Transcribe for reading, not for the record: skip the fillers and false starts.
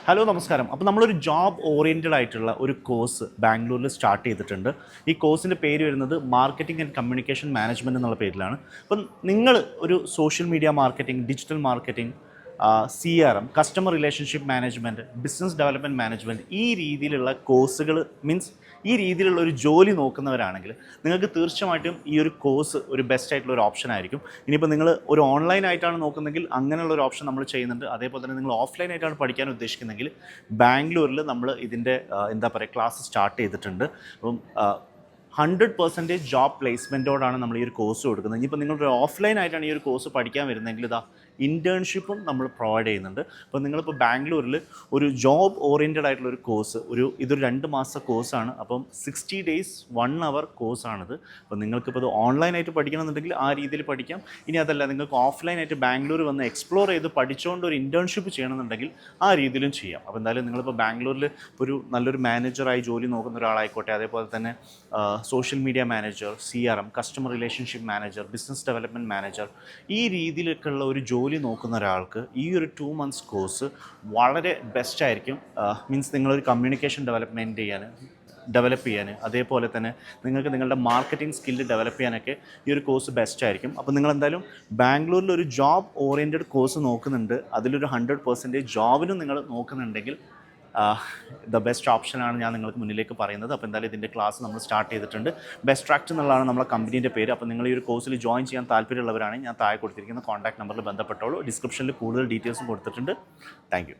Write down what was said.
Hello നമസ്കാരം. അപ്പോൾ നമ്മളൊരു ജോബ് ഓറിയൻറ്റഡ് ആയിട്ടുള്ള ഒരു കോഴ്സ് ബാംഗ്ലൂരിൽ സ്റ്റാർട്ട് ചെയ്തിട്ടുണ്ട്. ഈ കോഴ്സിൻ്റെ പേര് വരുന്നത് മാർക്കറ്റിംഗ് ആൻഡ് കമ്മ്യൂണിക്കേഷൻ മാനേജ്മെൻറ്റ് എന്നുള്ള പേരിലാണ്. അപ്പം നിങ്ങൾ ഒരു social media marketing, digital marketing, CRM, customer relationship management, business development management, ഈ രീതിയിലുള്ള കോഴ്സുകൾ മീൻസ് ഈ രീതിയിലുള്ള ഒരു ജോലി നോക്കുന്നവരാണെങ്കിൽ നിങ്ങൾക്ക് തീർച്ചയായിട്ടും ഈ ഒരു കോഴ്സ് ഒരു ബെസ്റ്റ് ആയിട്ടുള്ള ഒരു ഓപ്ഷൻ ആയിരിക്കും. ഇനിയിപ്പോൾ നിങ്ങൾ ഒരു ഓൺലൈൻ ആയിട്ടാണ് നോക്കുന്നതെങ്കിൽ അങ്ങനെയുള്ള ഒരു ഓപ്ഷൻ നമ്മൾ ചെയ്യുന്നുണ്ട്. അതേപോലെ തന്നെ നിങ്ങൾ ഓഫ്ലൈൻ ആയിട്ടാണ് പഠിക്കാൻ ഉദ്ദേശിക്കുന്നതെങ്കിൽ ബാംഗ്ലൂരിൽ നമ്മൾ ഇതിൻ്റെ എന്താ പറയുക ക്ലാസ് സ്റ്റാർട്ട് ചെയ്തിട്ടുണ്ട്. അപ്പം 100% ജോബ് പ്ലേസ്മെൻറ്റോടാണ് നമ്മൾ ഈ ഒരു കോഴ്സ് കൊടുക്കുന്നത്. ഇനിയിപ്പോൾ നിങ്ങളൊരു ഓഫ്ലൈൻ ആയിട്ടാണ് ഈ ഒരു കോഴ്സ് പഠിക്കാൻ വരുന്നതെങ്കിൽ ഇൻറ്റേൺഷിപ്പും നമ്മൾ പ്രൊവൈഡ് ചെയ്യുന്നുണ്ട്. അപ്പോൾ നിങ്ങളിപ്പോൾ ബാംഗ്ലൂരിൽ ഒരു ജോബ് ഓറിയൻറ്റഡ് ആയിട്ടുള്ള ഒരു കോഴ്സ് ഇതൊരു 2 മാസത്തെ കോഴ്സാണ്. അപ്പം 60 days 1 hour കോഴ്സാണിത്. അപ്പോൾ നിങ്ങൾക്കിപ്പോൾ ഇത് ഓൺലൈനായിട്ട് പഠിക്കണമെന്നുണ്ടെങ്കിൽ ആ രീതിയിൽ പഠിക്കാം. ഇനി അതല്ല നിങ്ങൾക്ക് ഓഫ്ലൈനായിട്ട് ബാംഗ്ലൂർ വന്ന് എക്സ്പ്ലോർ ചെയ്ത് പഠിച്ചുകൊണ്ട് ഒരു ഇൻറ്റേൺഷിപ്പ് ചെയ്യണമെന്നുണ്ടെങ്കിൽ ആ രീതിയിലും ചെയ്യാം. അപ്പോൾ എന്തായാലും നിങ്ങളിപ്പോൾ ബാംഗ്ലൂരിൽ ഒരു നല്ലൊരു മാനേജറായി ജോലി നോക്കുന്ന ഒരാളായിക്കോട്ടെ, അതേപോലെ തന്നെ social media manager, CRM, customer relationship manager, business development manager, ഈ രീതിയിലൊക്കെയുള്ള ഒരു ജോലി നോക്കുന്ന ഒരാൾക്ക് ഈ ഒരു 2 months കോഴ്സ് വളരെ ബെസ്റ്റ് ആയിരിക്കും. മീൻസ് നിങ്ങളൊരു കമ്മ്യൂണിക്കേഷൻ ഡെവലപ്പ് ചെയ്യാൻ അതേപോലെ തന്നെ നിങ്ങൾക്ക് നിങ്ങളുടെ മാർക്കറ്റിംഗ് സ്കില്ല് ഡെവലപ്പ് ചെയ്യാനൊക്കെ ഈ ഒരു കോഴ്സ് ബെസ്റ്റ് ആയിരിക്കും. അപ്പോൾ നിങ്ങളെന്തായാലും ബാംഗ്ലൂരിൽ ഒരു ജോബ് ഓറിയൻറ്റഡ് കോഴ്സ് നോക്കുന്നുണ്ട്, അതിലൊരു 100% ജോബിനും നിങ്ങൾ നോക്കുന്നുണ്ടെങ്കിൽ ബെസ്റ്റ് ഓപ്ഷനാണ് ഞാൻ നിങ്ങൾക്ക് മുന്നിലേക്ക് പറയുന്നത്. അപ്പോൾ എന്തായാലും ഇതിൻ്റെ ക്ലാസ് നമ്മൾ സ്റ്റാർട്ട് ചെയ്തിട്ടുണ്ട്. ബെസ്റ്റ് ട്രാക്ട് എന്നുള്ളതാണ് നമ്മുടെ കമ്പനീൻ്റെ പേര്. അപ്പോൾ നിങ്ങൾ ഈ ഒരു കോഴ്സിൽ ജോയിൻ ചെയ്യാൻ താല്പര്യമുള്ളവരാണെങ്കിൽ ഞാൻ താഴെ കൊടുത്തിരിക്കുന്ന കോൺടാക്ട് നമ്പറിൽ ബന്ധപ്പെട്ടോളൂ. ഡിസ്ക്രിപ്ഷനിൽ കൂടുതൽ ഡീറ്റെയിൽസും കൊടുത്തിട്ടുണ്ട്. താങ്ക്